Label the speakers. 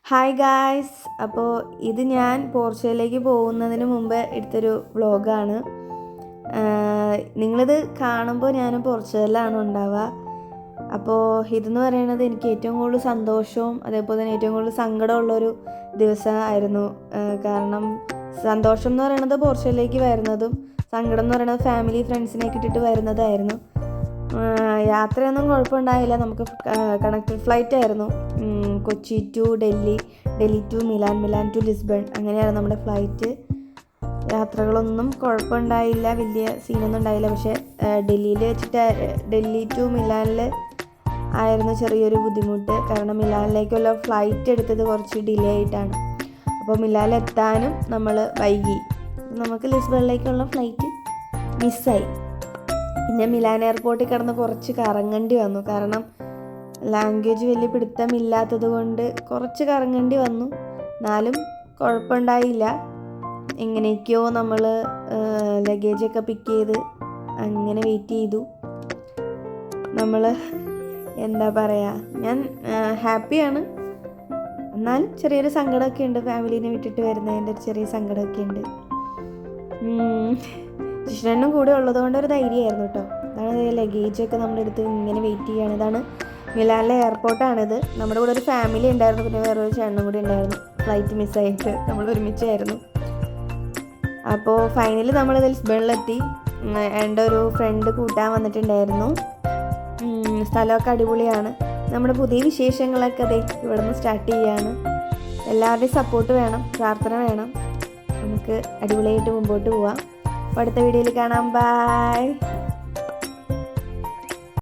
Speaker 1: Hi guys, അപ്പോൾ ഇത് ഞാൻ പോർച്ചുഗലിലേക്ക് പോകുന്നതിന് മുമ്പ് എടുത്തൊരു വ്ളോഗാണ്. നിങ്ങളിത് കാണുമ്പോൾ ഞാൻ പോർച്ചുഗലിലാണ് ഉണ്ടാവുക. അപ്പോൾ ഇതെന്ന് പറയുന്നത് എനിക്ക് ഏറ്റവും കൂടുതൽ സന്തോഷവും അതേപോലെ തന്നെ ഏറ്റവും കൂടുതൽ സങ്കടമുള്ളൊരു ദിവസമായിരുന്നു. കാരണം സന്തോഷം എന്ന് പറയുന്നത് പോർച്ചുഗലിലേക്ക് വരുന്നതും സങ്കടം എന്ന് പറയുന്നത് ഫാമിലി ഫ്രണ്ട്സിനെ ഇട്ടിട്ട് വരുന്നതായിരുന്നു. യാത്രയൊന്നും കുഴപ്പമുണ്ടായില്ല. നമുക്ക് കണക്റ്റഡ് ഫ്ലൈറ്റ് ആയിരുന്നു. Kochi to Delhi, Delhi to Milan, Milan to Lisbon, അങ്ങനെയാണ് നമ്മുടെ ഫ്ലൈറ്റ്. യാത്രകളൊന്നും കുഴപ്പമുണ്ടായില്ല, വലിയ സീനൊന്നും ഉണ്ടായില്ല. പക്ഷേ ഡൽഹിയിൽ വെച്ചിട്ട് ഡൽഹി ടു മിലാനിൽ ആയിരുന്നു ചെറിയൊരു ബുദ്ധിമുട്ട്. കാരണം മിലാനിലേക്കുള്ള ഫ്ലൈറ്റ് എടുത്തത് കുറച്ച് ഡിലേ ആയിട്ടാണ്. അപ്പോൾ മിലാനിലെത്താനും നമ്മൾ വൈകി. നമുക്ക് ലിസ്ബണിലേക്കുള്ള ഫ്ലൈറ്റ് മിസ്സായി. പിന്നെ മിലാൻ എയർപോർട്ടിൽ കിടന്ന് കുറച്ച് കറങ്ങേണ്ടി വന്നു. കാരണം ലാംഗ്വേജ് വലിയ പിടുത്തമില്ലാത്തത് കൊണ്ട് കുറച്ച് കറങ്ങേണ്ടി വന്നു. എന്നാലും കുഴപ്പമുണ്ടായില്ല. എങ്ങനെയൊക്കെയോ നമ്മൾ ലഗേജൊക്കെ പിക്ക് ചെയ്ത് അങ്ങനെ വെയിറ്റ് ചെയ്തു. നമ്മൾ എന്താ പറയുക, ഞാൻ ഹാപ്പിയാണ്. എന്നാലും ചെറിയൊരു സങ്കടമൊക്കെ ഉണ്ട്. ഫാമിലീനെ വിട്ടിട്ട് വരുന്നതിൻ്റെ ഒരു ചെറിയ സങ്കടമൊക്കെ ഉണ്ട്. ജിഷ്ണനും കൂടെ ഉള്ളതുകൊണ്ട് ഒരു ധൈര്യമായിരുന്നു കേട്ടോ. അതാണ് ലഗേജൊക്കെ നമ്മളെടുത്ത് ഇങ്ങനെ വെയിറ്റ് ചെയ്യുകയാണ്. ഇതാണ് മിലാനിലെ എയർപോർട്ടാണിത്. നമ്മുടെ കൂടെ ഒരു ഫാമിലി ഉണ്ടായിരുന്നു, പിന്നെ വേറൊരു ചേട്ടനും കൂടി ഉണ്ടായിരുന്നു. ഫ്ലൈറ്റ് മിസ്സായിട്ട് നമ്മൾ ഒരുമിച്ചായിരുന്നു. അപ്പോൾ ഫൈനലി നമ്മൾ ലിസ്ബണിലെത്തി. എൻ്റെ ഒരു ഫ്രണ്ട് കൂട്ടാൻ വന്നിട്ടുണ്ടായിരുന്നു. സ്ഥലമൊക്കെ അടിപൊളിയാണ്. നമ്മുടെ പുതിയ വിശേഷങ്ങളൊക്കെ അതെ ഇവിടെ നിന്ന് സ്റ്റാർട്ട് ചെയ്യുകയാണ്. എല്ലാവരുടെയും സപ്പോർട്ട് വേണം, പ്രാർത്ഥന വേണം. നമുക്ക് അടിപൊളിയായിട്ട് മുമ്പോട്ട് പോവാം. അടുത്ത വീഡിയോയിൽ കാണാം. ബൈ.